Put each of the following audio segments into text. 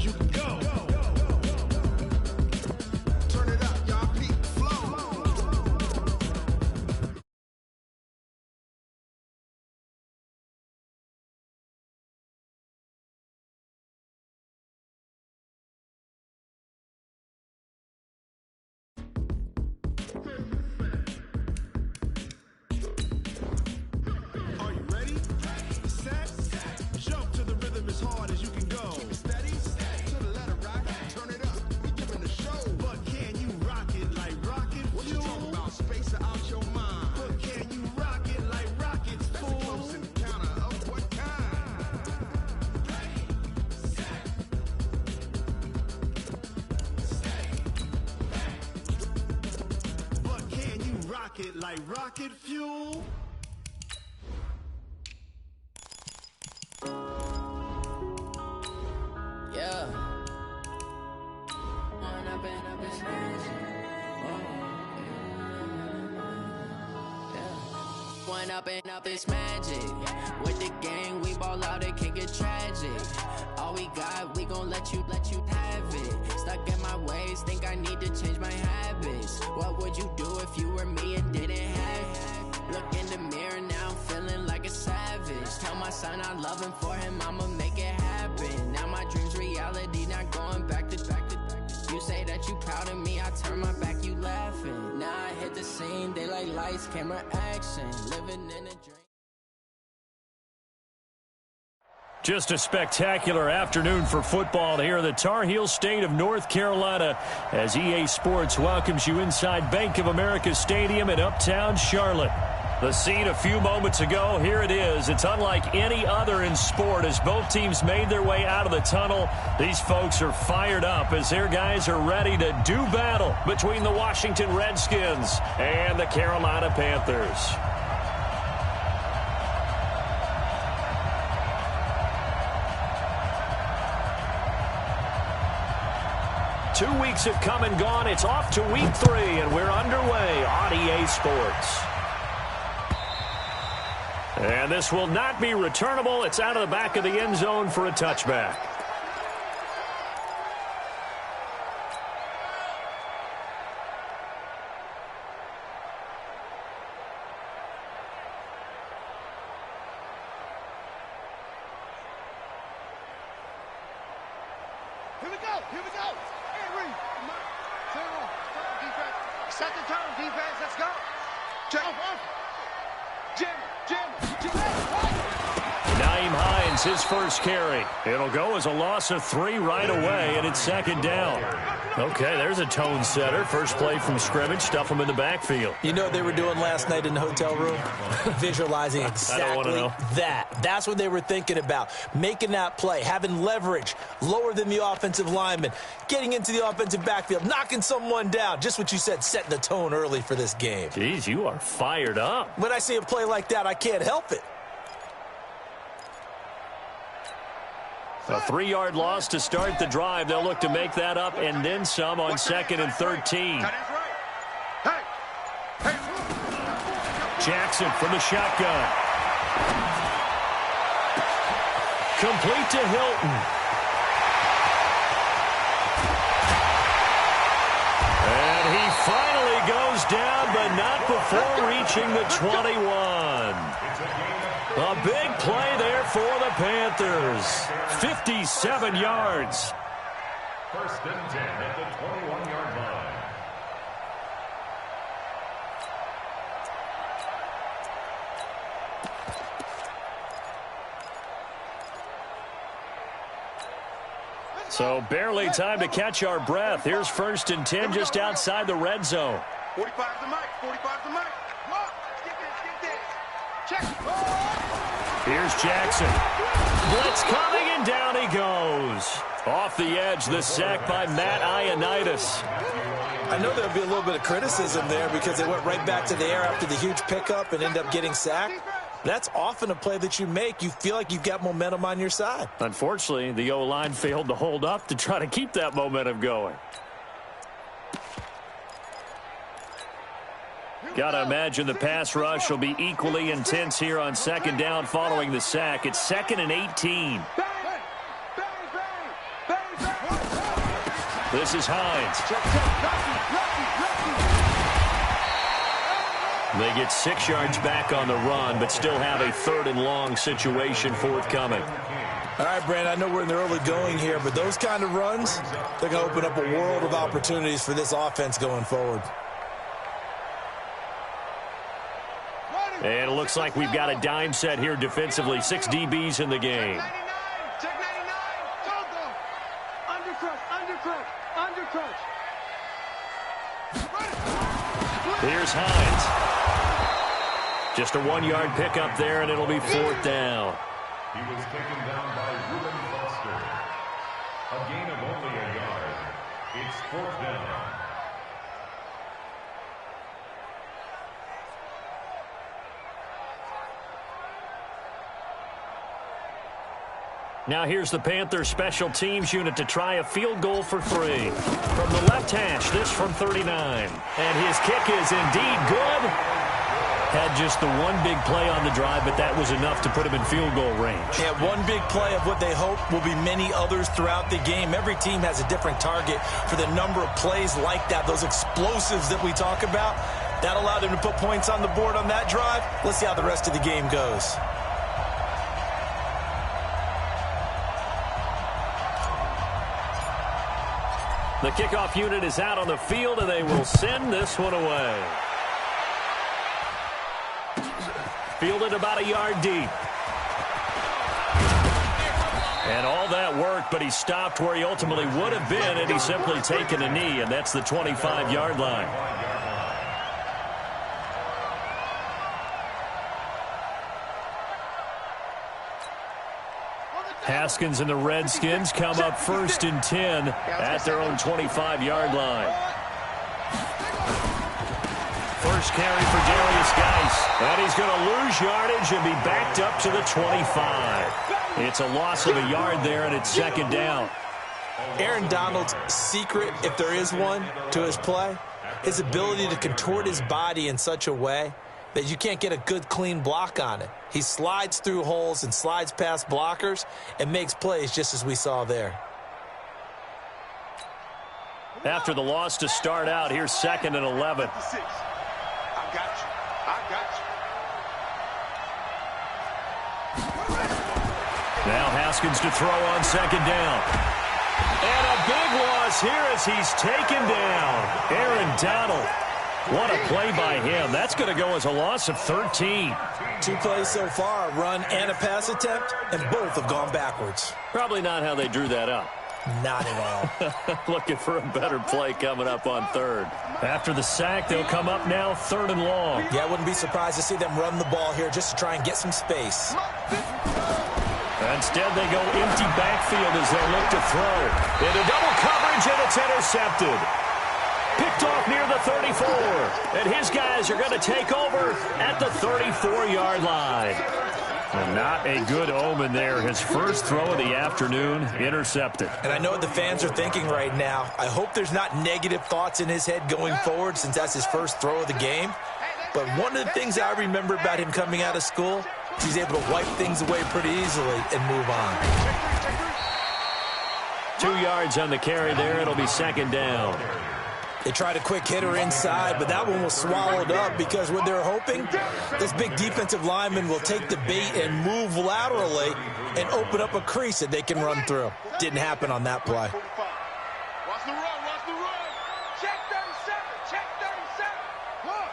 you can go. Turn it up, y'all. Peak flow. Are you ready? Set. Jump to the rhythm as hard as you can go. Steady. To the letter, right? Turn it up. We're giving the show. But can you rock it like rocket fuel? What you talking about? Space out your mind. But can you rock it like rockets, fool? That's a close encounter of what kind? But can you rock it like rocket fuel? Yeah. One up and up is magic. With the gang, we ball out, it can get tragic. All we got, we gon' let you have it. Stuck in my ways, think I need to change my habits. What would you do if you were me and didn't have it? Look in the mirror, now I'm feeling like a savage. Tell my son I love him, for him I'ma make it happen. Now my dream's reality, not going back to. You say that you proud of me, I turn my back, you laughing. Now I hit the scene, they like lights, camera, action. Living in a dream. Just a spectacular afternoon for football here in the Tar Heel state of North Carolina as EA Sports welcomes you inside Bank of America Stadium in Uptown Charlotte. The scene a few moments ago, here it is. It's unlike any other in sport as both teams made their way out of the tunnel. These folks are fired up as their guys are ready to do battle between the Washington Redskins and the Carolina Panthers. 2 weeks have come and gone. It's off to week 3, and we're underway on EA Sports. And this will not be returnable. It's out of the back of the end zone for a touchback. Here we go. Here we go. Hey, Reed. Turn defense. Set the tone, defense. Let's go. Jim. Naeem Hines, his first carry. It'll go as a loss of 3 right away, and it's second down. Okay, there's a tone setter. First play from scrimmage. Stuff them in the backfield. You know what they were doing last night in the hotel room? Visualizing exactly that. That's what they were thinking about. Making that play, having leverage, lower than the offensive lineman, getting into the offensive backfield, knocking someone down. Just what you said, setting the tone early for this game. Jeez, you are fired up. When I see a play like that, I can't help it. A 3-yard loss to start the drive. They'll look to make that up and then some on 2nd and 13. Jackson from the shotgun. Complete to Hilton. And he finally goes down, but not before reaching the 21. A big play there for the Panthers. 57 yards. First and 10 at the 21-yard line. So barely time to catch our breath. Here's 1st and 10 just outside the red zone. 45 to Mike. 45 to Mike. Get this. Check. Here's Jackson. Blitz coming, and down he goes. Off the edge, the sack by Matt Ioannidis. I know there'll be a little bit of criticism there because they went right back to the air after the huge pickup and end up getting sacked. That's often a play that you make. You feel like you've got momentum on your side. Unfortunately, the O-line failed to hold up to try to keep that momentum going. Got to imagine the pass rush will be equally intense here on 2nd down following the sack. It's 2nd and 18. This is Hines. They get 6 yards back on the run, but still have a 3rd and long situation forthcoming. All right, Brandon, I know we're in the early going here, but those kind of runs, they're going to open up a world of opportunities for this offense going forward. And it looks like we've got a dime set here defensively. 6 DBs in the game. Check 99. Togo. Undercrush. Here's Hines. Just a 1-yard pickup there, and it'll be 4th down. He was taken down by Reuben Foster. A gain of only a yard. It's 4th down. Now here's the Panthers special teams unit to try a field goal for 3. From the left hash, this from 39. And his kick is indeed good. Had just the one big play on the drive, but that was enough to put him in field goal range. Yeah, one big play of what they hope will be many others throughout the game. Every team has a different target for the number of plays like that, those explosives that we talk about. That allowed him to put points on the board on that drive. Let's see how the rest of the game goes. The kickoff unit is out on the field, and they will send this one away. Fielded about a yard deep. And all that worked, but he stopped where he ultimately would have been had he simply taken a knee, and that's the 25-yard line. Haskins and the Redskins come up 1st and 10 at their own 25-yard line. First carry for Darius Geis. And he's going to lose yardage and be backed up to the 25. It's a loss of a yard there, and it's 2nd down. Aaron Donald's secret, if there is one, to his play, his ability to contort his body in such a way that you can't get a good, clean block on it. He slides through holes and slides past blockers and makes plays just as we saw there. After the loss to start out, here's 2nd and 11. I got you. Now Haskins to throw on 2nd down. And a big loss here as he's taken down. Aaron Donald. What a play by him. That's going to go as a loss of 13. 2 plays so far, a run and a pass attempt, and both have gone backwards. Probably not how they drew that up. Not at all. Looking for a better play coming up on 3rd. After the sack, they'll come up now 3rd and long. Yeah, I wouldn't be surprised to see them run the ball here just to try and get some space. Instead, they go empty backfield as they look to throw. Into double coverage, and it's intercepted. Picked off near the 34. And his guys are going to take over at the 34-yard line. And not a good omen there. His first throw of the afternoon, intercepted. And I know what the fans are thinking right now. I hope there's not negative thoughts in his head going forward since that's his first throw of the game. But one of the things I remember about him coming out of school, he's able to wipe things away pretty easily and move on. 2 yards on the carry there. It'll be 2nd down. They tried a quick hitter inside, but that one was swallowed up because what they're hoping, this big defensive lineman will take the bait and move laterally and open up a crease that they can run through. Didn't happen on that play. Watch the run. Check 37. Look,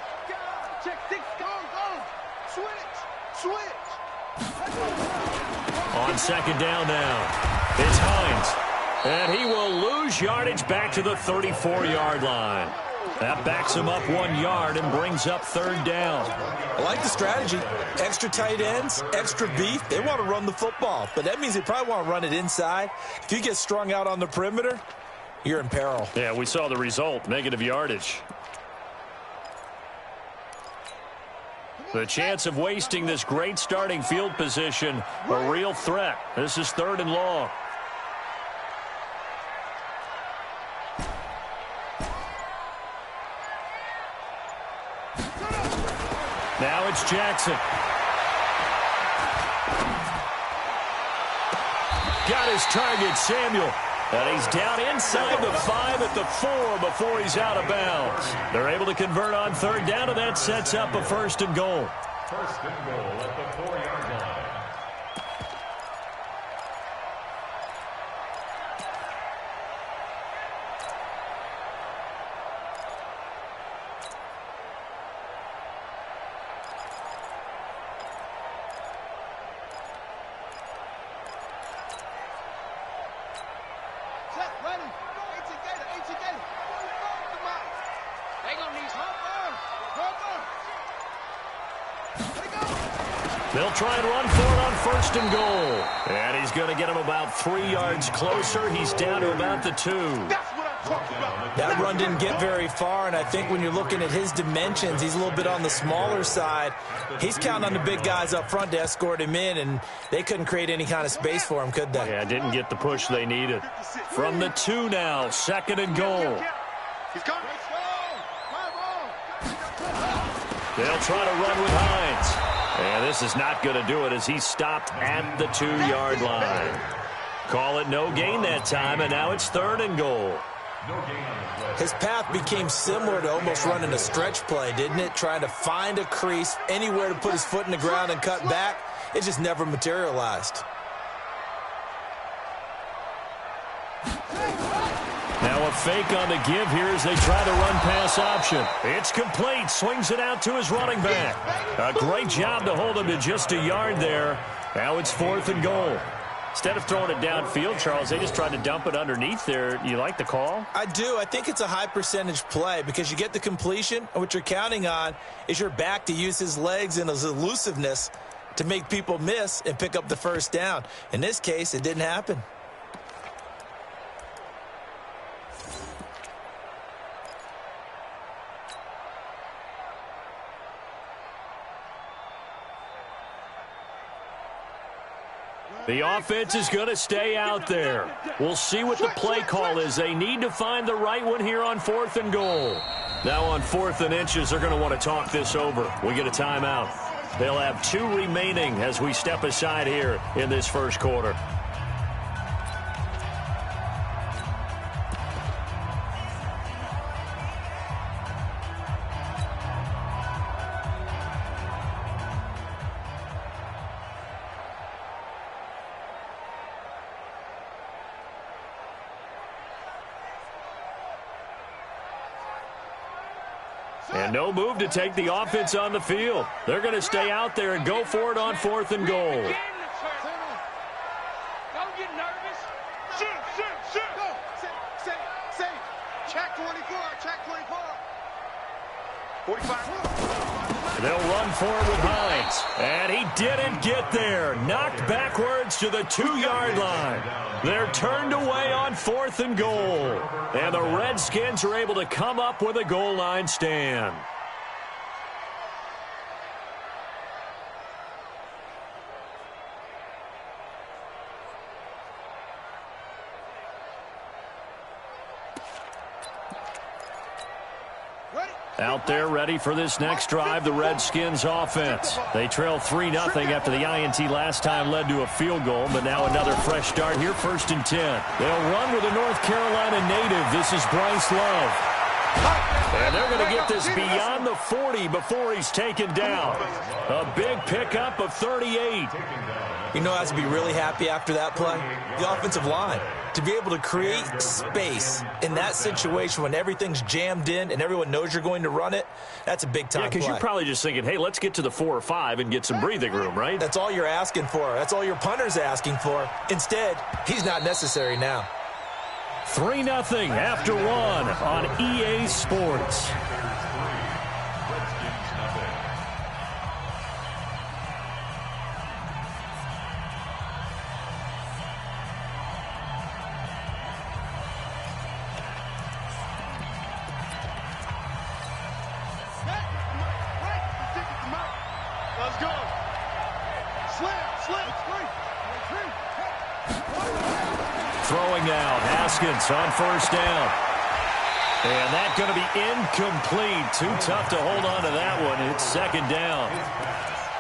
check 6. Go. Switch. On 2nd down now, it's Hines. And he will lose yardage back to the 34-yard line. That backs him up 1 yard and brings up 3rd down. I like the strategy. Extra tight ends, extra beef. They want to run the football, but that means they probably want to run it inside. If you get strung out on the perimeter, you're in peril. Yeah, we saw the result, negative yardage. The chance of wasting this great starting field position, a real threat. This is 3rd and long. Now it's Jackson. Got his target, Samuel. And he's down inside the 5 at the 4 before he's out of bounds. They're able to convert on third down, and that sets up a 1st and goal. 1st and goal at the 4-yard line. They'll try and run for it on 1st and goal. And he's going to get him about 3 yards closer. He's down to about the 2. That run didn't get very far, and I think when you're looking at his dimensions, he's a little bit on the smaller side. He's counting on the big guys up front to escort him in, and they couldn't create any kind of space for him, could they? Yeah, didn't get the push they needed. From the 2 now, 2nd and goal. They'll try to run with Hines. And this is not going to do it as he's stopped at the 2-yard line. Call it no gain that time, and now it's 3rd and goal. His path became similar to almost running a stretch play, didn't it? Trying to find a crease, anywhere to put his foot in the ground and cut back. It just never materialized. Now a fake on the give here as they try the run-pass option. It's complete. Swings it out to his running back. A great job to hold him to just a yard there. Now it's 4th and goal. Instead of throwing it downfield, Charles, they just tried to dump it underneath there. You like the call? I do. I think it's a high-percentage play because you get the completion, and what you're counting on is your back to use his legs and his elusiveness to make people miss and pick up the 1st down. In this case, it didn't happen. The offense is going to stay out there. We'll see what the play call is. They need to find the right one here on 4th and goal. Now on 4th and inches, they're going to want to talk this over. We get a timeout. They'll have 2 remaining as we step aside here in this 1st quarter. And no move to take the offense on the field. They're going to stay out there and go for it on 4th and goal. Don't get nervous. Shoot. Go. Say. Check 24. Check 24. 45. They'll run for it with Hines. And he didn't get there. Knocked backwards to the 2-yard line. They're turned away on 4th and goal. And the Redskins are able to come up with a goal line stand. Out there ready for this next drive, the Redskins offense. They trail 3-0 after the INT last time led to a field goal, but now another fresh start here, 1st and 10. They'll run with a North Carolina native. This is Bryce Love. And they're going to get this beyond the 40 before he's taken down. A big pickup of 38. You know who has to be really happy after that play? The offensive line. To be able to create space in that situation when everything's jammed in and everyone knows you're going to run it, that's a big-time play. Yeah, because you're probably just thinking, hey, let's get to the 4 or 5 and get some breathing room, right? That's all you're asking for. That's all your punter's asking for. Instead, he's not necessary now. 3-0 after 1 on EA Sports. Let's go. Slip. Throwing out, Haskins on 1st down. And that's going to be incomplete. Too tough to hold on to that one. It's 2nd down.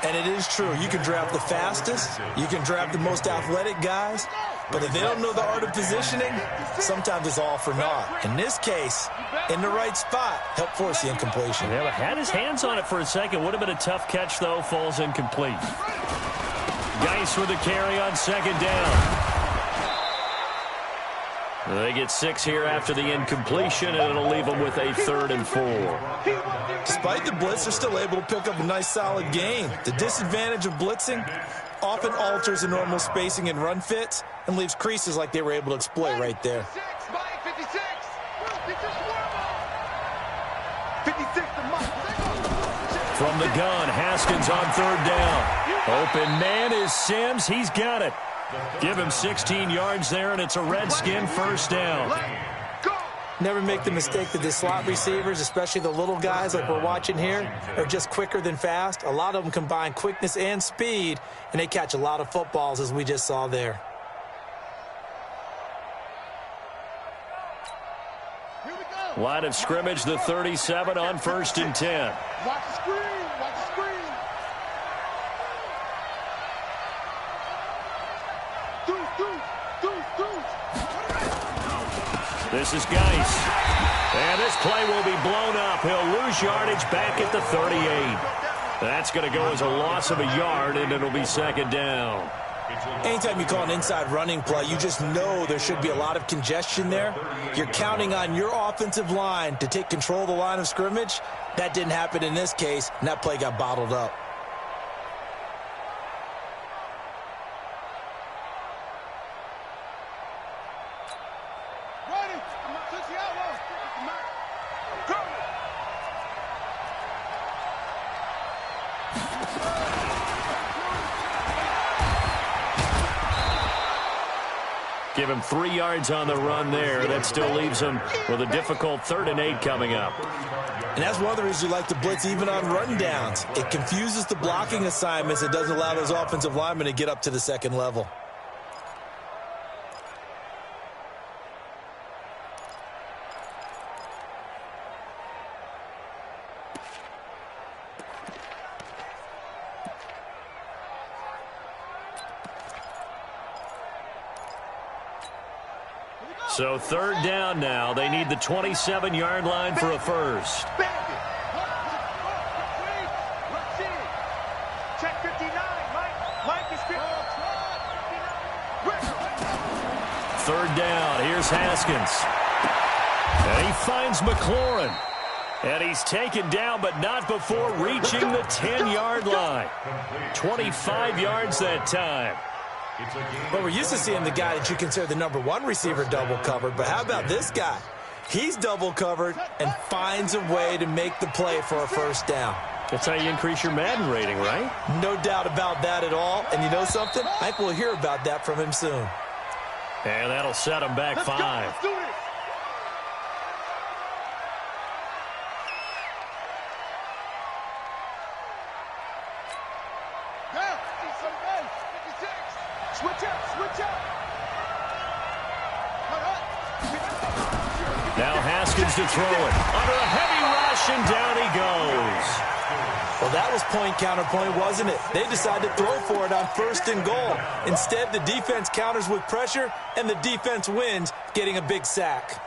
And it is true. You can draft the fastest. You can draft the most athletic guys. But if they don't know the art of positioning, sometimes it's all for naught. In this case, in the right spot, help force the incompletion. Yeah, had his hands on it for a second. Would have been a tough catch, though. Falls incomplete. Geis with a carry on second down. They get 6 here after the incompletion, and it'll leave them with a 3rd and 4. Despite the blitz, they're still able to pick up a nice, solid gain. The disadvantage of blitzing often alters the normal spacing and run fits and leaves creases like they were able to exploit right there. 56. From the gun, Haskins on 3rd down. Open man is Sims. He's got it. Give him 16 yards there, and it's a Redskin 1st down. Never make the mistake that the slot receivers, especially the little guys like we're watching here, are just quicker than fast. A lot of them combine quickness and speed, and they catch a lot of footballs, as we just saw there. Line of scrimmage, the 37 on 1st and 10. Watch the screen. Watch the screen. This is Geis. And this play will be blown up. He'll lose yardage back at the 38. That's going to go as a loss of a yard, and it'll be 2nd down. Anytime you call an inside running play, you just know there should be a lot of congestion there. You're counting on your offensive line to take control of the line of scrimmage. That didn't happen in this case, and that play got bottled up. Give him 3 yards on the run there. That still leaves him with a difficult 3rd and 8 coming up. And that's one of the reasons you like to blitz even on run downs. It confuses the blocking assignments. It doesn't allow those offensive linemen to get up to the 2nd level. So 3rd down now. They need the 27-yard line for a 1st. Check 59. Mike is 3rd down. Here's Haskins. And he finds McLaurin. And he's taken down, but not before reaching the 10-yard line. 25 yards that time. But we're used to seeing the guy that you consider the #1 receiver double covered. But how about this guy? He's double covered and finds a way to make the play for a 1st down. That's how you increase your Madden rating, right? No doubt about that at all. And you know something? I think we'll hear about that from him soon. And that'll set him back 5. Let's do this. Now Haskins to throw it. Under a heavy rush, and down he goes. Well, that was point counterpoint, wasn't it? They decided to throw for it on 1st and goal. Instead, the defense counters with pressure, and the defense wins, getting a big sack.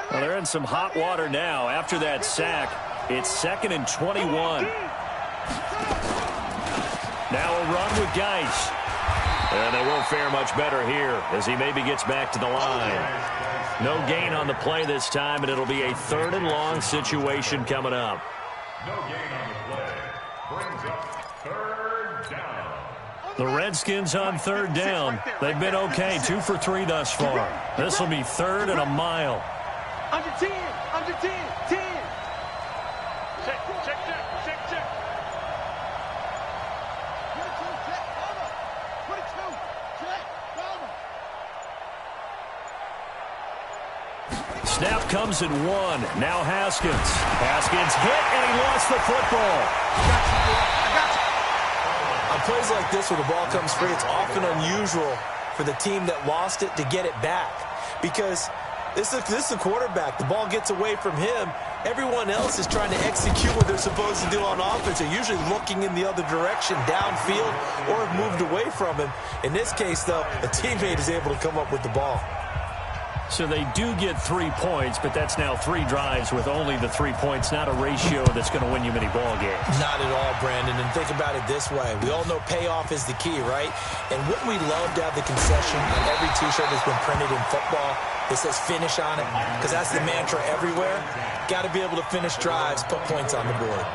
Well, they're in some hot water now. After that sack, it's 2nd and 21. Now a run with Geis. And they won't fare much better here as he maybe gets back to the line. No gain on the play this time, and it'll be a 3rd and long situation coming up. No gain on the play. Brings up 3rd down. The Redskins on 3rd down. They've been okay, 2 for 3 thus far. This will be 3rd and a mile. Under 10. Under 10. 10. Check. Snap comes in 1. Now Haskins. Haskins hit, and he lost the football. On plays like this where the ball comes free, it's often unusual for the team that lost it to get it back. Because this is a quarterback. The ball gets away from him, Everyone else is trying to execute what they're supposed to do on offense. They're usually looking in the other direction, downfield, or have moved away from him. In this case, though, a teammate is able to come up with the ball. So they do get 3 points, but that's now 3 drives with only the 3 points, not a ratio that's going to win you many ball games. Not at all, Brandon. And think about it this way. We all know payoff is the key, right? And wouldn't we love to have the concession on every T-shirt that's been printed in football that says finish on it? Because that's the mantra everywhere. Got to be able to finish drives, put points on the board.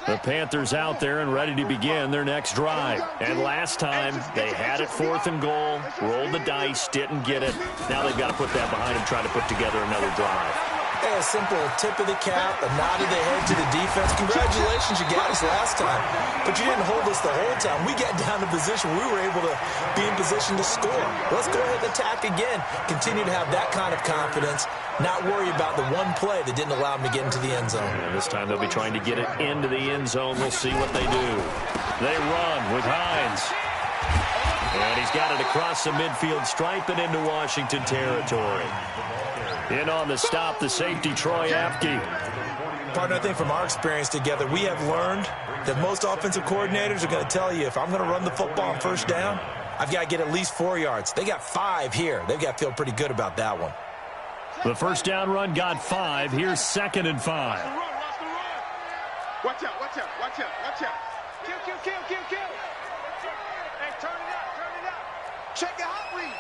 The Panthers out there and ready to begin their next drive. And last time, they had it 4th and goal, rolled the dice, didn't get it. Now they've got to put that behind them, try to put together another drive. Hey, a simple tip of the cap, a nod of the head to the defense. Congratulations, you got us last time. But you didn't hold us the whole time. We got down to position. We were able to be in position to score. Let's go ahead and attack again. Continue to have that kind of confidence. Not worry about the one play that didn't allow them to get into the end zone. And this time they'll be trying to get it into the end zone. We'll see what they do. They run with Hines. And he's got it across the midfield stripe and into Washington territory. In on the stop, the safety, Troy Apke. Partner, I think from our experience together, we have learned that most offensive coordinators are going to tell you, if I'm going to run the football on first down, I've got to get at least 4 yards. They got 5 here. They've got to feel pretty good about that one. The first down run got 5. Here's 2nd and 5. Watch the run. Watch out, watch out, watch out, watch out. Kill. Hey, turn it out. Check the hot read.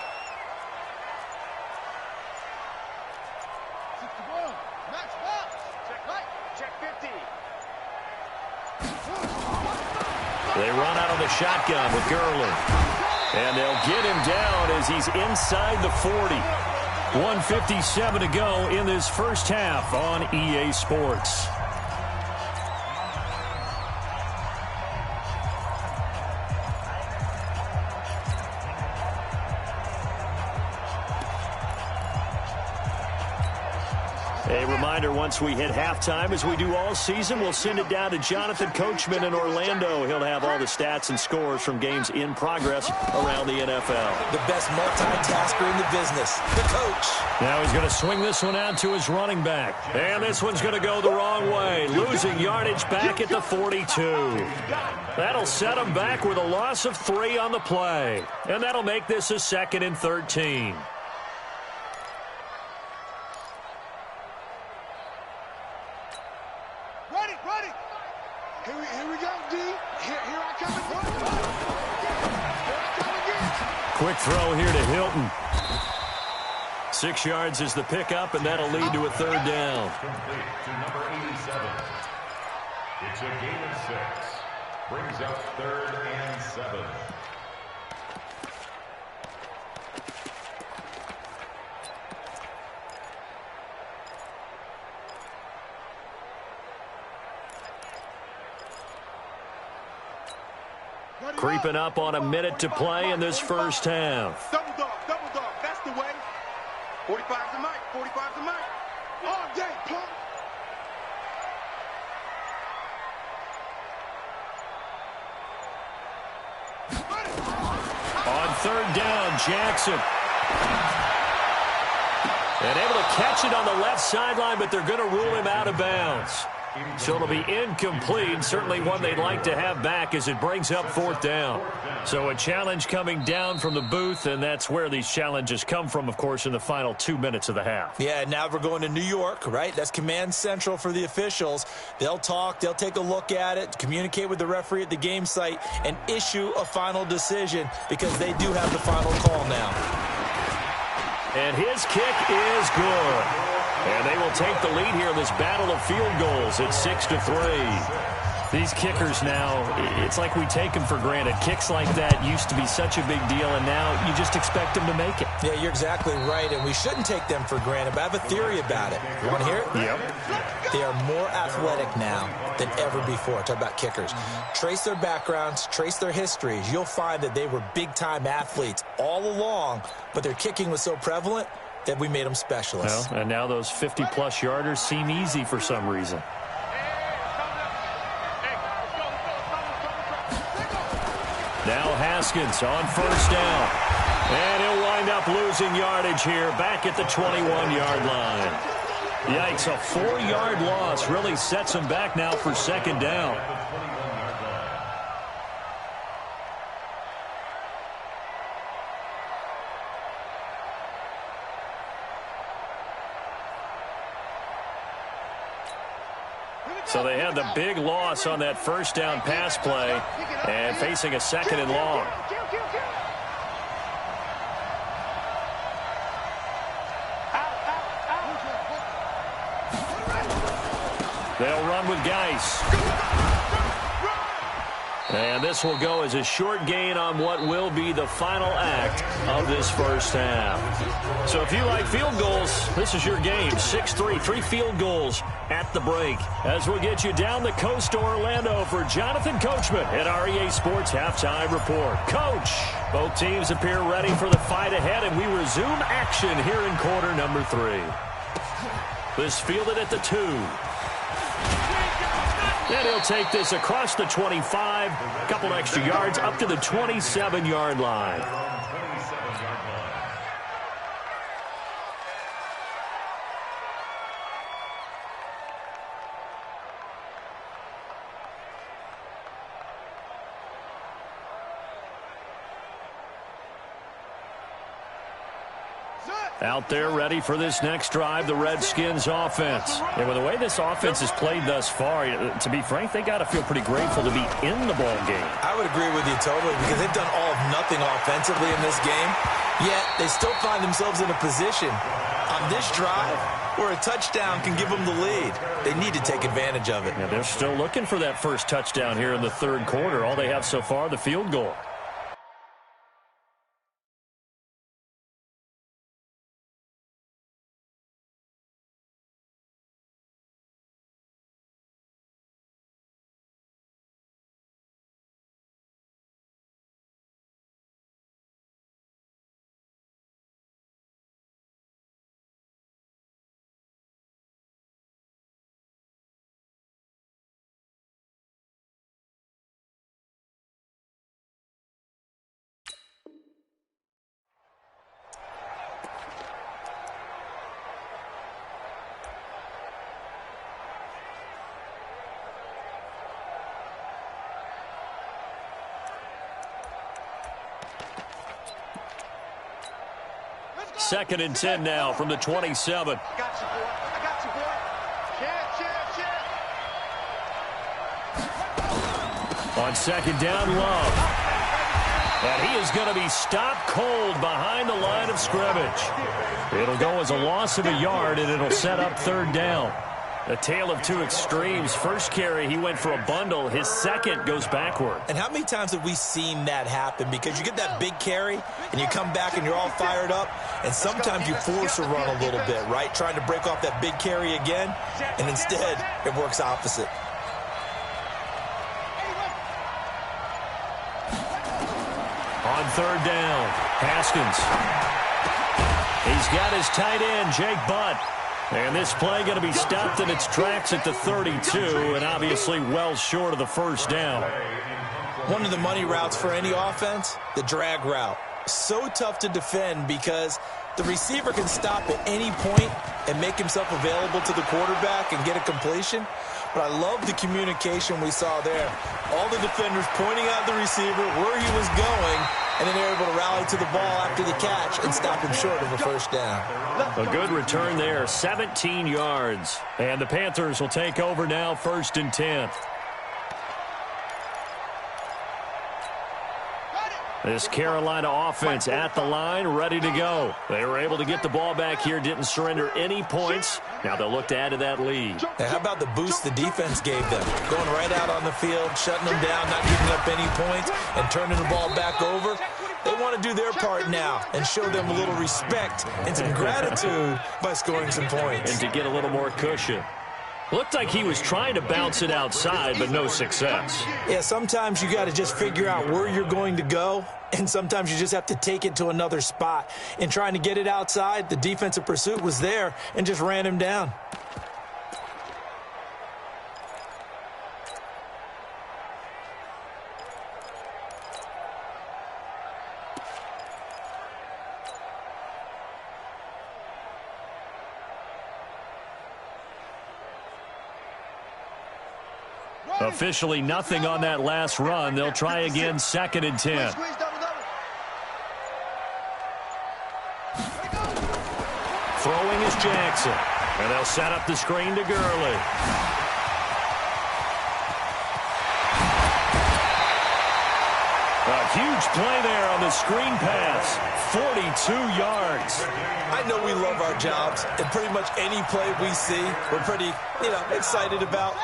61. Max box. Check right. Check 50. They run out of the shotgun with Gurley. And they'll get him down as he's inside the 40. 1:57 to go in this first half on EA Sports. A reminder, once we hit halftime, as we do all season, we'll send it down to Jonathan Coachman in Orlando. He'll have all the stats and scores from games in progress around the NFL. The best multitasker in the business, the coach. Now he's going to swing this one out to his running back. And this one's going to go the wrong way, losing yardage back at the 42. That'll set him back with a loss of 3 on the play. And that'll make this a 2nd and 13. Ready. Here we go, D. Here I come again. Quick throw here to Hilton. 6 yards is the pickup, and that'll lead to a 3rd down. Complete to number 87. It's a gain of 6. Brings up 3rd and 7. Creeping up on a minute to play in this first half. Double dog. That's the way. 45's the mic. All day, punk. On 3rd down, Jackson. And able to catch it on the left sideline, but they're going to rule him out of bounds. So it'll be incomplete, certainly one they'd like to have back as it brings up 4th down. So a challenge coming down from the booth, and that's where these challenges come from, of course, in the final 2 minutes of the half. Yeah, now we're going to New York, right? That's command central for the officials. They'll talk, they'll take a look at it, communicate with the referee at the game site, and issue a final decision because they do have the final call now. And his kick is good. And they will take the lead here in this battle of field goals at 6-3. These kickers now, it's like we take them for granted. Kicks like that used to be such a big deal, and now you just expect them to make it. Yeah, you're exactly right, and we shouldn't take them for granted, but I have a theory about it. You want to hear it? Yep. They are more athletic now than ever before. Talk about kickers. Trace their backgrounds, trace their histories. You'll find that they were big-time athletes all along, but their kicking was so prevalent that we made them specialists. Well, and now those 50-plus yarders seem easy for some reason. Haskins on first down. And he'll wind up losing yardage here back at the 21-yard line. Yikes, a 4-yard loss really sets him back now for second down. So they had the big loss on that first down pass play and facing a second and long. They'll run with Geis. And this will go as a short gain on what will be the final act of this first half. So if you like field goals, this is your game. 6-3, 3 field goals at the break. As we'll get you down the coast to Orlando for Jonathan Coachman at our EA Sports Halftime Report. Coach, both teams appear ready for the fight ahead, and we resume action here in quarter number 3. This fielded at the 2. And he'll take this across the 25, a couple extra yards up to the 27-yard line. Out there ready for this next drive, the Redskins offense. And with the way this offense has played thus far, to be frank, they got to feel pretty grateful to be in the ball game. I would agree with you totally, because they've done all of nothing offensively in this game, yet they still find themselves in a position on this drive where a touchdown can give them the lead. They need to take advantage of it. Yeah, they're still looking for that first touchdown here in the third quarter. All they have so far, the field goal. Second and 10 now from the 27. I got you, boy. I got you, boy. Cheer. On second down, Love. And he is going to be stopped cold behind the line of scrimmage. It'll go as a loss of a yard, and it'll set up third down. A tale of two extremes. First carry, he went for a bundle. His second goes backward. And how many times have we seen that happen? Because you get that big carry, and you come back and you're all fired up, and sometimes you force a run a little bit, right? Trying to break off that big carry again, and instead it works opposite. On third down, Haskins. He's got his tight end, Jake Butt. And this play going to be stopped in its tracks at the 32, and obviously well short of the first down. One of the money routes for any offense, the drag route. So tough to defend because the receiver can stop at any point and make himself available to the quarterback and get a completion. But I love the communication we saw there. All the defenders pointing out the receiver, where he was going, and then they're able to rally to the ball after the catch and stop him short of a first down. A good return there, 17 yards. And the Panthers will take over now, 1st and 10. This Carolina offense at the line, ready to go. They were able to get the ball back here, didn't surrender any points. Now they'll look to add to that lead. Now, how about the boost the defense gave them? Going right out on the field, shutting them down, not giving up any points, and turning the ball back over. They want to do their part now and show them a little respect and some gratitude by scoring some points. And to get a little more cushion. Looked like he was trying to bounce it outside, but no success. Yeah, sometimes you got to just figure out where you're going to go, and sometimes you just have to take it to another spot. In trying to get it outside, the defensive pursuit was there and just ran him down. Officially nothing on that last run. They'll try again, 2nd and 10. Throwing is Jackson. And they'll set up the screen to Gurley. A huge play there on the screen pass. 42 yards. I know we love our jobs, and pretty much any play we see, we're pretty, excited about.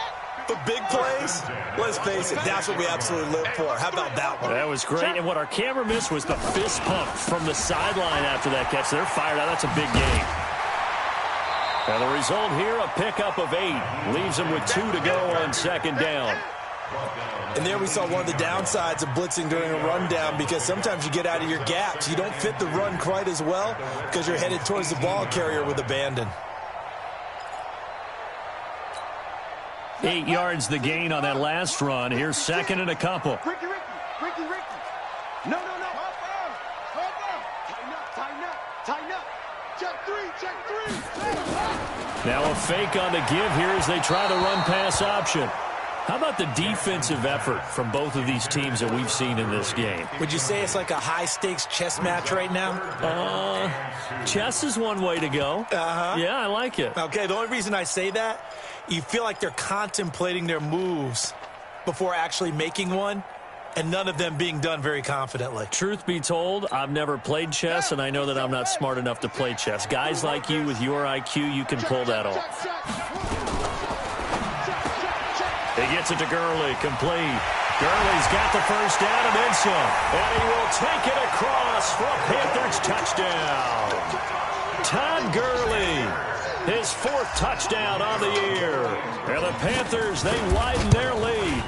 But big plays, let's face it, that's what we absolutely live for. How about that one? That was great. And what our camera missed was the fist pump from the sideline after that catch. They're fired out. That's a big game. And the result here, a pickup of 8. Leaves them with 2 to go on 2nd down. And there we saw one of the downsides of blitzing during a rundown, because sometimes you get out of your gaps. You don't fit the run quite as well because you're headed towards the ball carrier with abandon. 8 yards the gain on that last run. Here's 2nd and a couple. Ricky. No. Tighten up. Check three. Now a fake on the give here as they try the run-pass option. How about the defensive effort from both of these teams that we've seen in this game? Would you say it's like a high-stakes chess match right now? Chess is one way to go. Yeah, I like it. Okay, the only reason I say that, you feel like they're contemplating their moves before actually making one, and none of them being done very confidently. Truth be told, I've never played chess, and I know that I'm not smart enough to play chess. Guys like you with your IQ, you can pull that off. He gets it to Gurley, complete. Gurley's got the first down and then some. And he will take it across for a Panthers touchdown. Todd Gurley, his 4th touchdown on the year. And the Panthers, they widen their lead.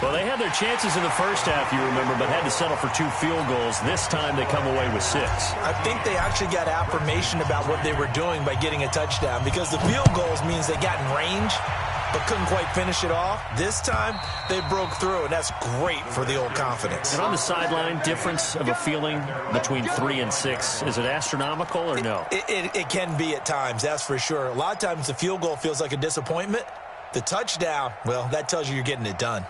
Well, they had their chances in the first half, you remember, but had to settle for 2 field goals. This time they come away with 6. I think they actually got affirmation about what they were doing by getting a touchdown, because the field goals means they got in range but couldn't quite finish it off. This time, they broke through, and that's great for the old confidence. And on the sideline, difference of a feeling between 3 and 6, is it astronomical or no? It can be at times, that's for sure. A lot of times the field goal feels like a disappointment. The touchdown, well, that tells you you're getting it done.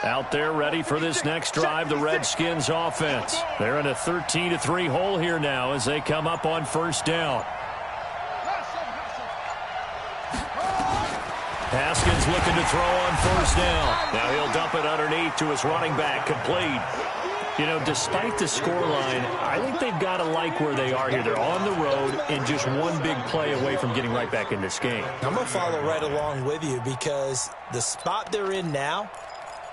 Out there ready for this next drive, the Redskins offense. They're in a 13-3 hole here now as they come up on 1st down. Haskins looking to throw on 1st down. Now he'll dump it underneath to his running back, complete. Despite the scoreline, I think they've got to like where they are here. They're on the road and just one big play away from getting right back in this game. I'm going to follow right along with you, because the spot they're in now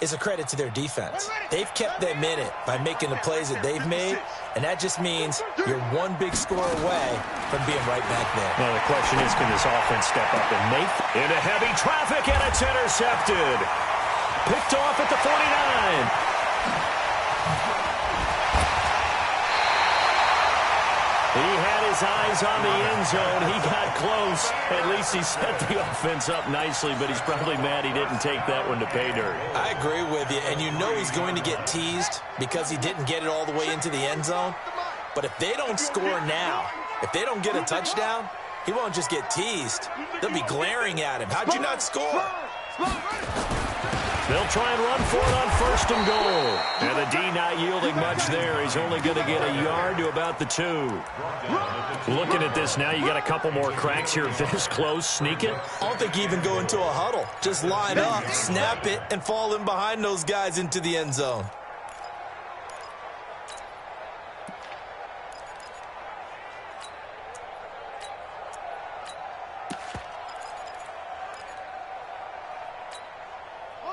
is a credit to their defense. They've kept them in it by making the plays that they've made, and that just means you're one big score away from being right back there. Now the question is, can this offense step up and make into heavy traffic, and it's intercepted. Picked off at the 49. He had his eyes on the end zone. He got close. At least he set the offense up nicely, but he's probably mad he didn't take that one to pay dirt. I agree with you, and you know he's going to get teased because he didn't get it all the way into the end zone. But if they don't score now, if they don't get a touchdown, he won't just get teased. They'll be glaring at him. How'd you not score? They'll try and run for it on 1st and goal. And the D not yielding much there. He's only going to get a yard to about the 2. Looking at this now, you got a couple more cracks here. This close, sneak it. I don't think you even go into a huddle. Just line up, snap it, and fall in behind those guys into the end zone.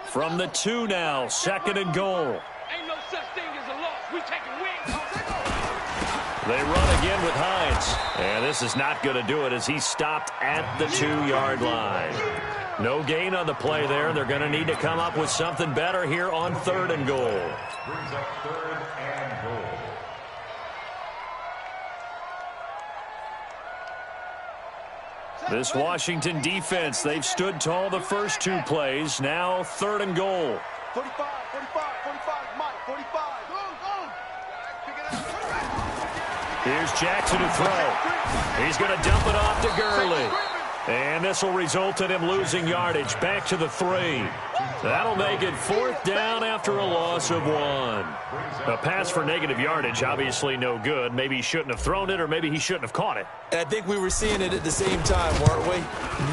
From the 2 now, 2nd and goal. Ain't no such thing as a loss. We taking wins. They run again with Hines. And this is not going to do it as he's stopped at the 2-yard line. No gain on the play there. They're going to need to come up with something better here on 3rd and goal. Brings up 3rd and goal. This Washington defense, they've stood tall the first 2 plays. Now 3rd and goal. 45, 45, Mike, 45. Go, go. Pick it up. Here's Jackson to throw. He's going to dump it off to Gurley. And this will result in him losing yardage. Back to the 3. That'll make it 4th down after a loss of 1. A pass for negative yardage, obviously no good. Maybe he shouldn't have thrown it, or maybe he shouldn't have caught it. And I think we were seeing it at the same time, weren't we?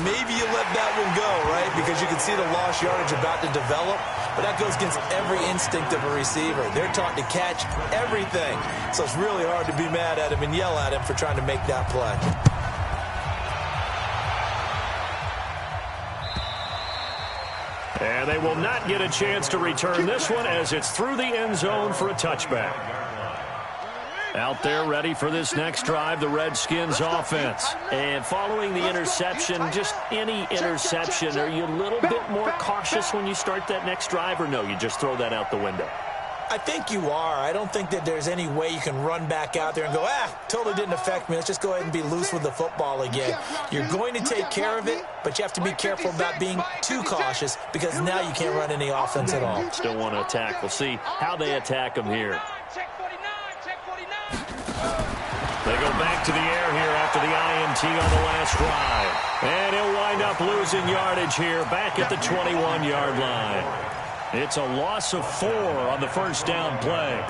Maybe you let that one go, right? Because you can see the lost yardage about to develop. But that goes against every instinct of a receiver. They're taught to catch everything. So it's really hard to be mad at him and yell at him for trying to make that play. And they will not get a chance to return this one as it's through the end zone for a touchback. Out there ready for this next drive, the Redskins offense. And following the interception, just any interception, are you a little bit more cautious when you start that next drive, or no, you just throw that out the window? I think you are. I don't think that there's any way you can run back out there and go, totally didn't affect me. Let's just go ahead and be loose with the football again. You're going to take care of it, but you have to be careful about being too cautious because now you can't run any offense at all. Still want to attack. We'll see how they attack them here. They go back to the air here after the INT on the last drive. And he'll wind up losing yardage here back at the 21-yard line. It's a loss of 4 on the first down play.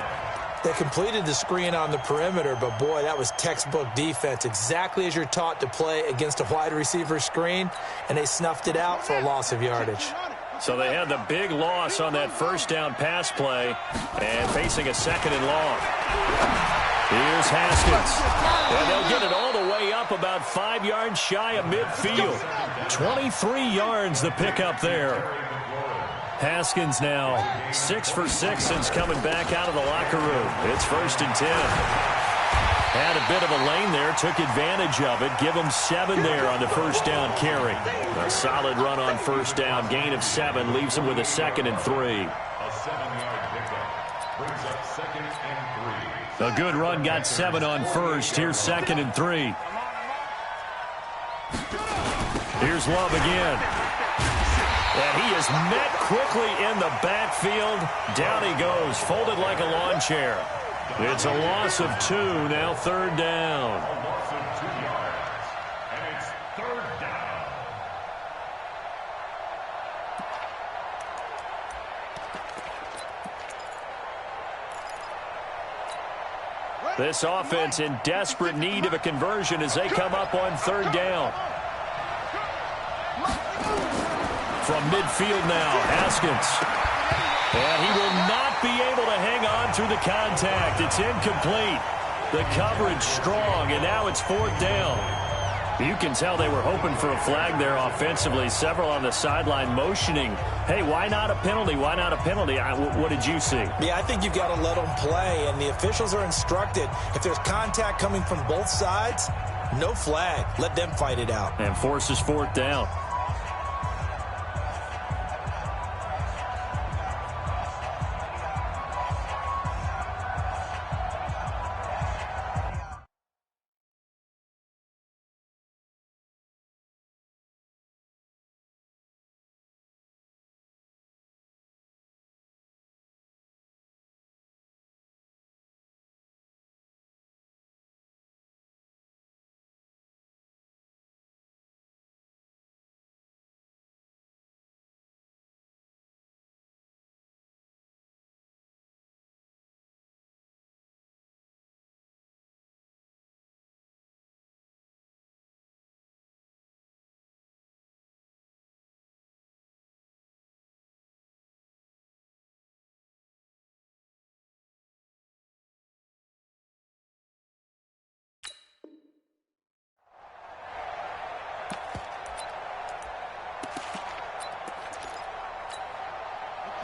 They completed the screen on the perimeter, but boy, that was textbook defense. Exactly as you're taught to play against a wide receiver screen, and they snuffed it out for a loss of yardage. So they had the big loss on that first down pass play and facing a 2nd and long. Here's Haskins. And they'll get it all the way up about 5 yards shy of midfield. 23 yards the pickup there. Haskins now 6 for 6 since coming back out of the locker room. It's 1st and 10. Had a bit of a lane there, took advantage of it. Give him 7 there on the first down carry. A solid run on first down. Gain of 7 leaves him with a 2nd and 3. A 7-yard pickup brings up 2nd and 3. A good run got 7 on first. Here's 2nd and 3. Here's Love again. And he is met quickly in the backfield. Down he goes, folded like a lawn chair. It's a loss of 2, now 3rd down. A loss of 2 yards, and it's 3rd down. This offense in desperate need of a conversion as they come up on 3rd down. From midfield now, Haskins. And he will not be able to hang on through the contact. It's incomplete. The coverage strong, and now it's 4th down. You can tell they were hoping for a flag there offensively. Several on the sideline motioning, hey, why not a penalty? Why not a penalty? What did you see? Yeah, I think you've got to let them play, and the officials are instructed. If there's contact coming from both sides, no flag. Let them fight it out. And forces 4th down.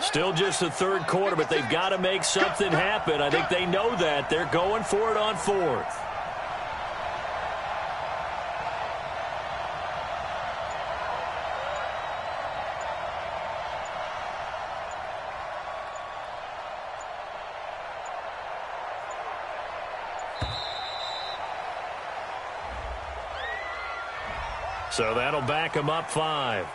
Still just the 3rd quarter, but they've got to make something happen. I think they know that. They're going for it on 4th. So that'll back him up 5.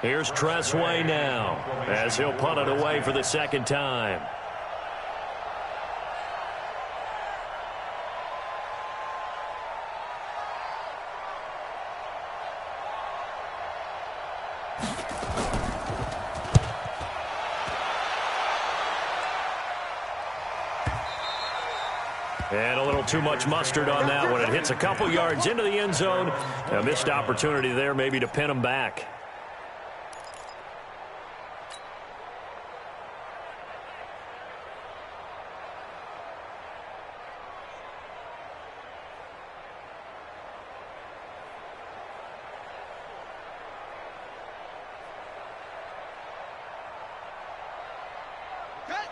Here's Tressway now, as he'll punt it away for the second time. And a little too much mustard on that one. It hits a couple yards into the end zone. A missed opportunity there maybe to pin him back.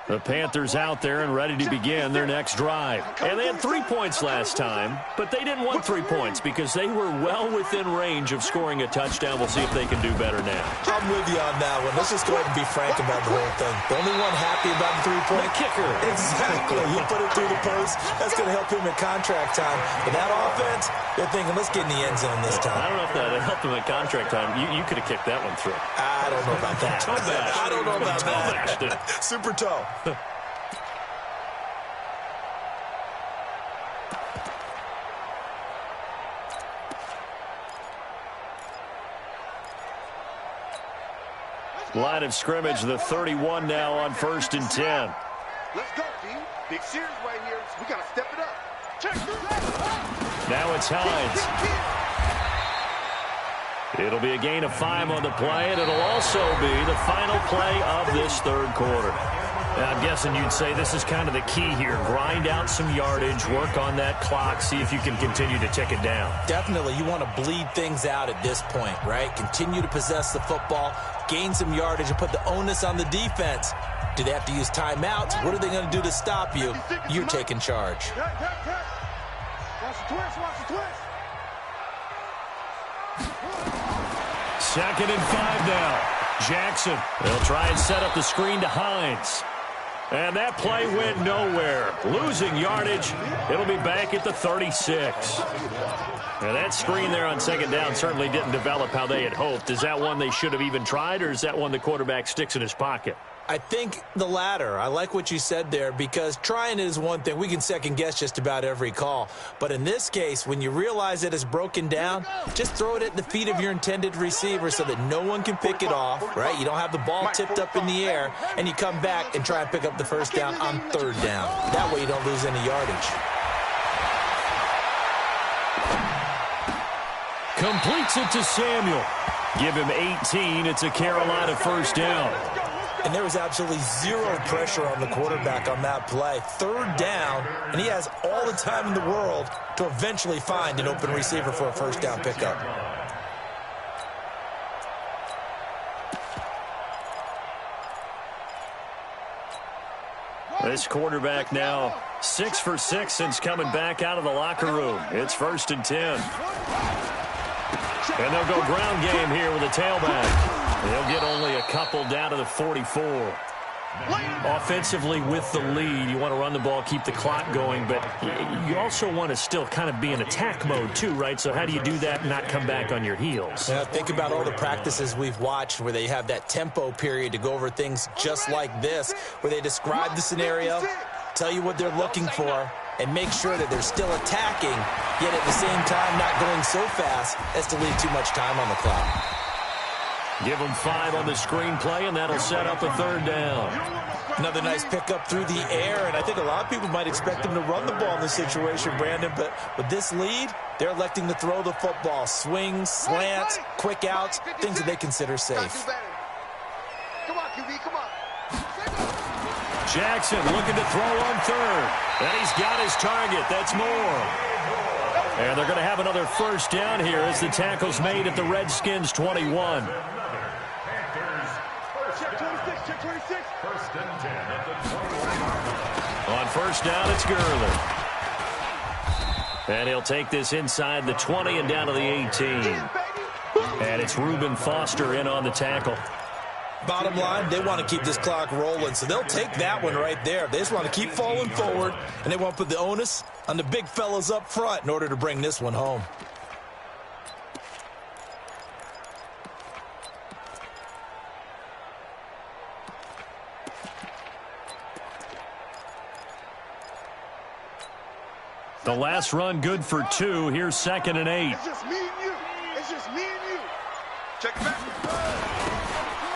The Panthers out there and ready to begin their next drive. And they had 3 points last time, but they didn't want 3 points because they were well within range of scoring a touchdown. We'll see if they can do better now. I'm with you on that one. Let's just go ahead and be frank about the whole thing. The only one happy about the 3-point kicker. Exactly. You put it through the post. That's going to help him at contract time. But that offense, they're thinking, let's get in the end zone this time. I don't know if that helped him at contract time. You could have kicked that one through. I don't know about that. I don't know about that. Super toe. Line of scrimmage, the 31 now on 1st and 10. Let's go, D. Big series right here. We got to step it up. Check. Now it's Hines. It'll be a gain of 5 on the play, and it'll also be the final play of this third quarter. Now, I'm guessing you'd say this is kind of the key here. Grind out some yardage, work on that clock, see if you can continue to tick it down. Definitely. You want to bleed things out at this point, right? Continue to possess the football, gain some yardage, and put the onus on the defense. Do they have to use timeouts? What are they going to do to stop you? You're taking charge. Watch the twist. Watch the twist. 2nd and 5 now. Jackson. They'll try and set up the screen to Hines. And that play went nowhere. Losing yardage. It'll be back at the 36. Now that screen there on 2nd down certainly didn't develop how they had hoped. Is that one they should have even tried, or is that one the quarterback sticks in his pocket? I think the latter. I like what you said there, because trying it is one thing. We can second guess just about every call. But in this case, when you realize that it's broken down, just throw it at the feet of your intended receiver so that no one can pick it off, right? You don't have the ball tipped up in the air, and you come back and try and pick up the first down on 3rd down. That way you don't lose any yardage. Completes it to Samuel. Give him 18. It's a Carolina first down. And there was absolutely zero pressure on the quarterback on that play. 3rd down, and he has all the time in the world to eventually find an open receiver for a first down pickup. This quarterback now 6 for 6 since coming back out of the locker room. It's 1st and 10. And they'll go ground game here with a tailback. They'll get only a couple down to the 44. Offensively with the lead, you want to run the ball, keep the clock going, but you also want to still kind of be in attack mode too, right? So how do you do that and not come back on your heels? Yeah, think about all the practices we've watched where they have that tempo period to go over things just like this, where they describe the scenario, tell you what they're looking for, and make sure that they're still attacking, yet at the same time not going so fast as to leave too much time on the clock. Give them 5 on the screenplay, and that'll set up a 3rd down. Another nice pickup through the air, and I think a lot of people might expect them to run the ball in this situation, Brandon, but with this lead, they're electing to throw the football. Swings, slants, quick outs, things that they consider safe. Come on, QB, come on. Jackson looking to throw on 3rd. And he's got his target. That's more. And they're going to have another first down here as the tackle's made at the Redskins' 21. Check 26. 1st and 10 at the 21. On first down, it's Gurley. And he'll take this inside the 20 and down to the 18. And it's Reuben Foster in on the tackle. Bottom line, they want to keep this clock rolling, so they'll take that one right there. They just want to keep falling forward, and they want to put the onus on the big fellas up front in order to bring this one home. The last run good for 2. Here's 2nd and 8. It's just me and you. It's just me and you. Check it back.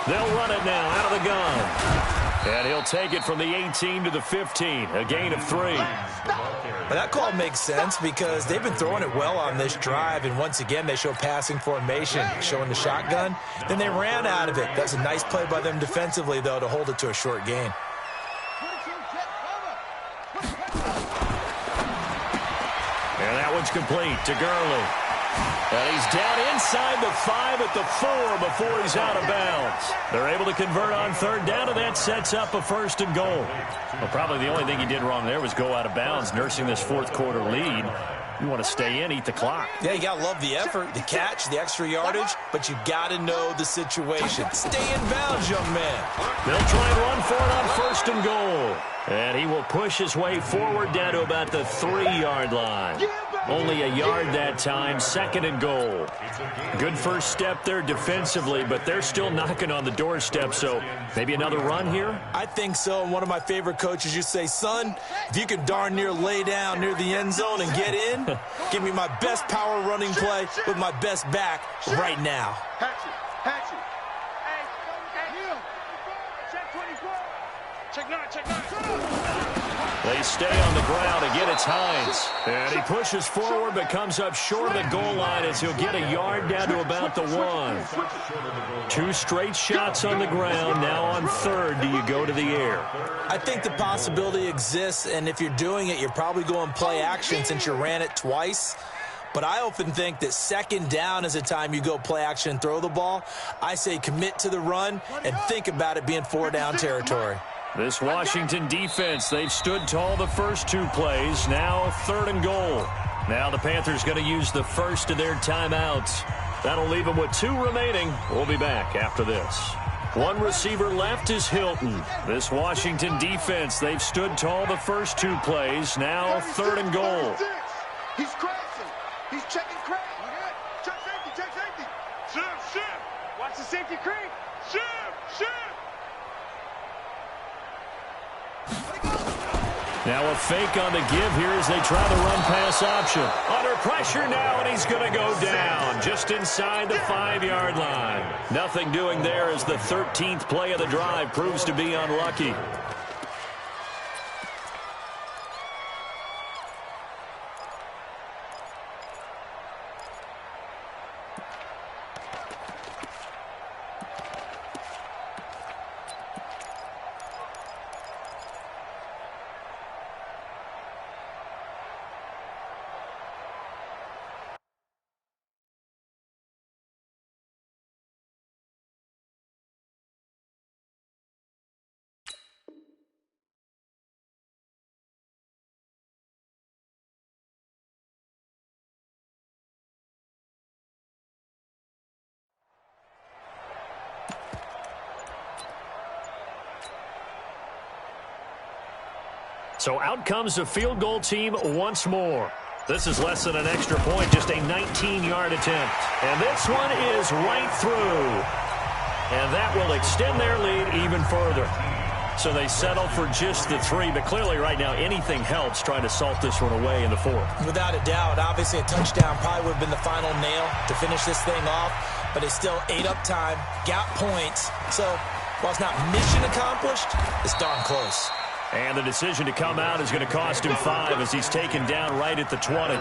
They'll run it now out of the gun. And he'll take it from the 18 to the 15. A gain of 3. But that call makes sense because they've been throwing it well on this drive, and once again they show passing formation, showing the shotgun. Then they ran out of it. That's a nice play by them defensively, though, to hold it to a short gain. And that one's complete to Gurley. And he's down inside the 5 at the 4 before he's out of bounds. They're able to convert on 3rd down, and that sets up a 1st and goal. Well, probably the only thing he did wrong there was go out of bounds, nursing this 4th quarter lead. You want to stay in, eat the clock. Yeah, you got to love the effort, the catch, the extra yardage, but you got to know the situation. Stay in bounds, young man. They'll try and run for it on 1st and goal. And he will push his way forward down to about the 3-yard line. Only a yard that time, 2nd and goal. Good first step there defensively, but they're still knocking on the doorstep, so maybe another run here? I think so, and one of my favorite coaches used to say, son, if you can darn near lay down near the end zone and get in, give me my best power running play with my best back right now. Hatchet. Check 24. Check 9, check 9. They stay on the ground. Again, it's Hines. And he pushes forward but comes up short of the goal line as he'll get a yard down to about the 1. 2 straight shots on the ground. Now on 3rd, do you go to the air? I think the possibility exists, and if you're doing it, you're probably going play action since you ran it twice. But I often think that 2nd down is a time you go play action and throw the ball. I say commit to the run and think about it being 4-down territory. This Washington defense, they've stood tall the first 2 plays. Now 3rd and goal. Now the Panthers going to use the first of their timeouts. That'll leave them with 2 remaining. We'll be back after this. 1 receiver left is Hilton. This Washington defense, they've stood tall the first 2 plays. Now 3rd and goal. He's crashing. He's checking crack. Check safety. Shift. Watch the safety creep. Shift. Now a fake on the give here as they try the run-pass option. Under pressure now, and he's going to go down just inside the 5-yard line. Nothing doing there as the 13th play of the drive proves to be unlucky. So out comes the field goal team once more. This is less than an extra point, just a 19-yard attempt. And this one is right through. And that will extend their lead even further. So they settle for just the 3, but clearly right now anything helps trying to salt this one away in the 4th. Without a doubt, obviously a touchdown probably would have been the final nail to finish this thing off, but it's still ate up time, got points. So while it's not mission accomplished, it's darn close. And the decision to come out is going to cost him 5 as he's taken down right at the 20.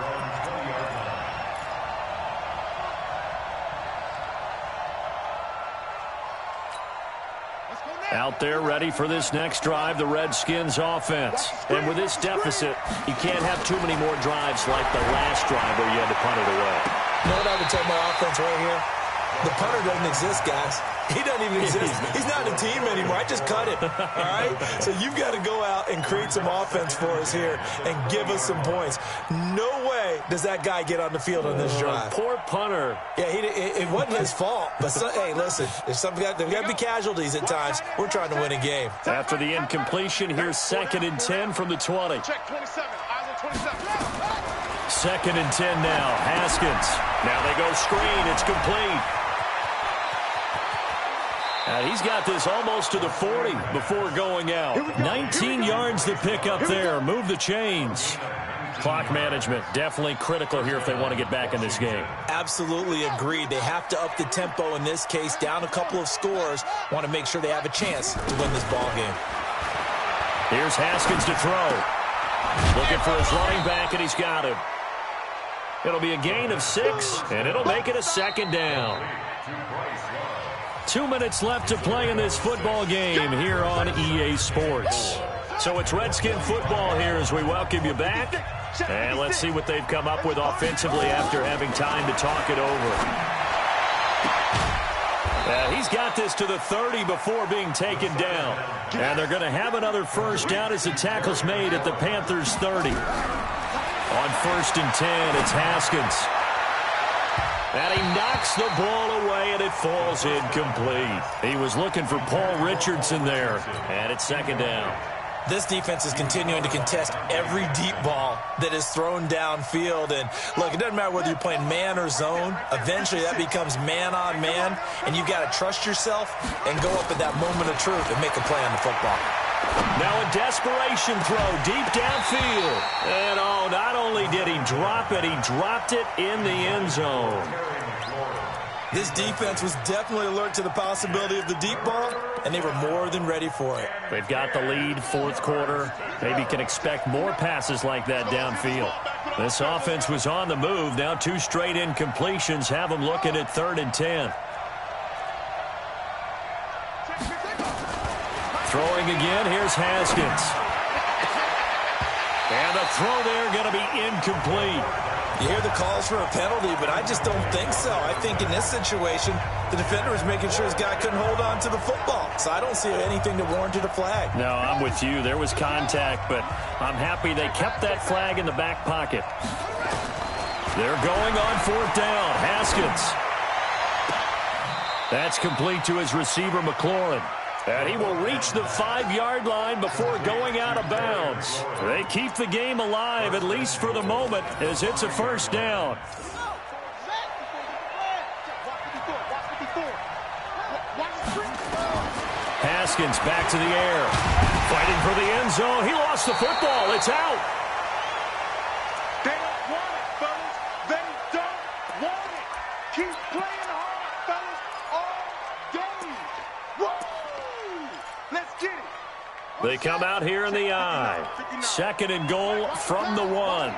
Out there ready for this next drive, the Redskins offense. And with this deficit, you can't have too many more drives like the last drive where you had to punt it away. You know what I would tell my offense right here? The punter doesn't exist, guys. He doesn't even exist. He's not a team anymore. I just cut him, all right? So you've got to go out and create some offense for us here and give us some points. No way does that guy get on the field on this drive. Poor punter. Yeah, it wasn't his fault. But, hey, listen, there's got to be casualties at times. We're trying to win a game. After the incompletion, here's 2nd and 10 from the 20. Check 27. Eyes on 27. 2nd and 10 now. Haskins. Now they go screen. It's complete. And he's got this almost to the 40 before going out. 19 yards to pick up there. Move the chains. Clock management definitely critical here if they want to get back in this game. Absolutely agreed. They have to up the tempo in this case. Down a couple of scores. Want to make sure they have a chance to win this ball game. Here's Haskins to throw. Looking for his running back, and he's got him. It'll be a gain of 6, and it'll make it a 2nd down. 2 minutes left to play in this football game here on EA Sports. So it's Redskin football here as we welcome you back. And let's see what they've come up with offensively after having time to talk it over. He's got this to the 30 before being taken down. And they're going to have another first down as the tackle's made at the Panthers' 30. On 1st and 10, it's Haskins. And he knocks the ball away, and it falls incomplete. He was looking for Paul Richardson there. And it's 2nd down. This defense is continuing to contest every deep ball that is thrown downfield. And, look, it doesn't matter whether you're playing man or zone. Eventually, that becomes man on man. And you've got to trust yourself and go up at that moment of truth and make a play on the football. Now a desperation throw deep downfield. And, not only did he drop it, he dropped it in the end zone. This defense was definitely alert to the possibility of the deep ball, and they were more than ready for it. They've got the lead, 4th quarter. Maybe can expect more passes like that downfield. This offense was on the move. Now 2 straight incompletions have them looking at 3rd and 10. Throwing again, here's Haskins. And the throw there going to be incomplete. You hear the calls for a penalty, but I just don't think so. I think in this situation, the defender was making sure his guy couldn't hold on to the football. So I don't see anything that warranted a flag. No, I'm with you. There was contact, but I'm happy they kept that flag in the back pocket. They're going on 4th down. Haskins. That's complete to his receiver, McLaurin. And he will reach the 5-yard line before going out of bounds. They keep the game alive, at least for the moment, as it's a 1st down. Haskins back to the air. Fighting for the end zone. He lost the football. It's out. They don't want it, fellas. They don't want it. Keep playing hard, fellas, all day. Woo! Let's get it. They come out here in the I. 2nd and goal from the 1.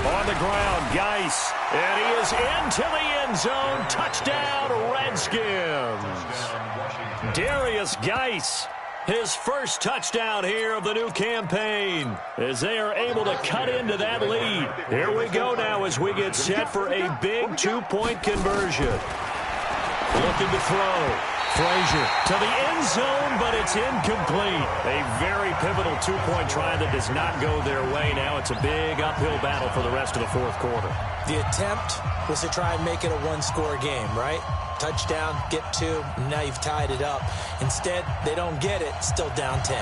On the ground, Geis. And he is into the end zone. Touchdown, Redskins. Darius Geis, his first touchdown here of the new campaign, as they are able to cut into that lead. Here we go now as we get set for a big 2-point conversion. Looking to throw. Frazier to the end zone, but it's incomplete. A very pivotal 2-point try that does not go their way. Now it's a big uphill battle for the rest of the 4th quarter. The attempt was to try and make it a 1-score game, right? Touchdown, get 2, and now you've tied it up. Instead, they don't get it, still down 10.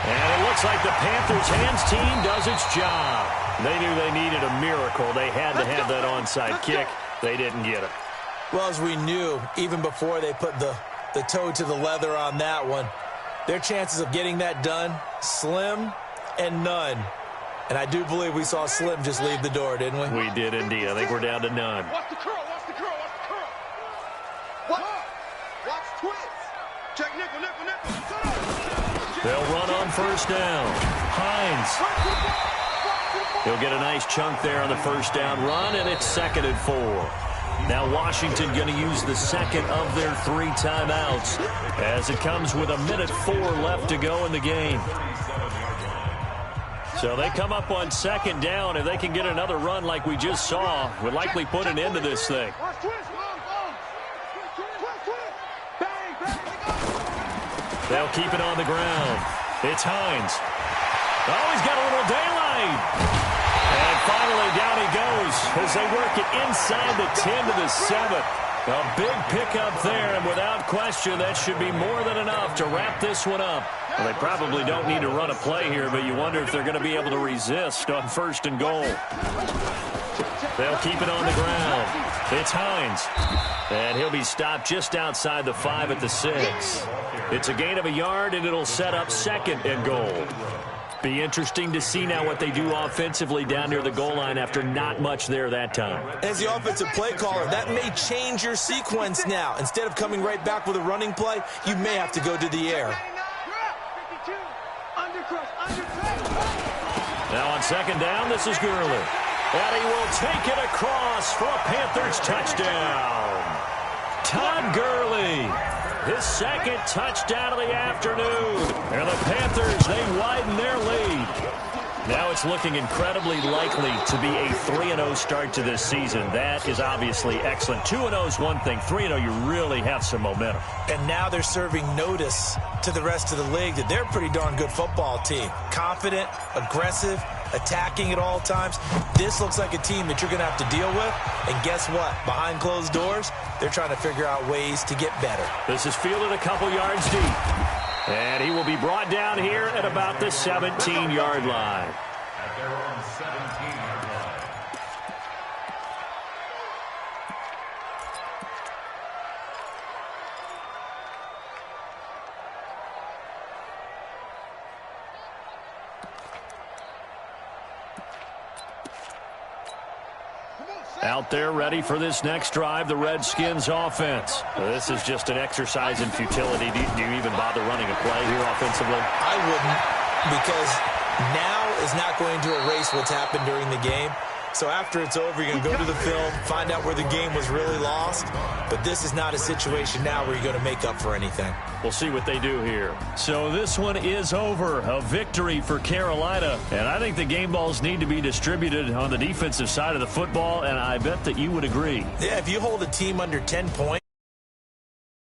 And it looks like the Panthers' hands team does its job. They knew they needed a miracle. They had to have that onside kick. They didn't get it. Well, as we knew, even before they put the toe to the leather on that one, their chances of getting that done, slim and none. And I do believe we saw Slim just leave the door, didn't we? We did indeed. I think we're down to none. Watch the curl, watch the curl, watch the curl. Watch twist. Check nickel, nickel, nickel. They'll run on 1st down. Hines. He'll get a nice chunk there on the 1st down run, and it's 2nd and 4. Now Washington going to use the 2nd of their 3 timeouts as it comes with 1:04 left to go in the game. So they come up on second down. If they can get another run like we just saw, would likely put an end to this thing. They'll keep it on the ground. It's Hines. Oh, he's got a little daylight. And finally, down he goes as they work it inside the 10 to the 7. A big pickup there, and without question, that should be more than enough to wrap this one up. Well, they probably don't need to run a play here, but you wonder if they're going to be able to resist on 1st and goal. They'll keep it on the ground. It's Hines. And he'll be stopped just outside the 5 at the 6. It's a gain of a yard, and it'll set up 2nd and goal. Be interesting to see now what they do offensively down near the goal line after not much there that time. As the offensive play caller, that may change your sequence now. Instead of coming right back with a running play, you may have to go to the air. Now on 2nd down, this is Gurley. And he will take it across for a Panthers touchdown. Todd Gurley, his 2nd touchdown of the afternoon. And the Panthers, they widen their lead. Now it's looking incredibly likely to be a 3-0 start to this season. That is obviously excellent. 2-0 is one thing. 3-0, you really have some momentum. And now they're serving notice to the rest of the league that they're a pretty darn good football team. Confident, aggressive, attacking at all times. This looks like a team that you're going to have to deal with. And guess what? Behind closed doors, they're trying to figure out ways to get better. This is fielded a couple yards deep. And he will be brought down here at about the 17-yard line. At their own 17-yard line. Out there ready for this next drive, the Redskins offense. This is just an exercise in futility. Do you even bother running a play here offensively? I wouldn't, because now is not going to erase what's happened during the game. So after it's over, you're going to go to the film, find out where the game was really lost. But this is not a situation now where you're going to make up for anything. We'll see what they do here. So this one is over. A victory for Carolina. And I think the game balls need to be distributed on the defensive side of the football, and I bet that you would agree. Yeah, if you hold a team under 10 points,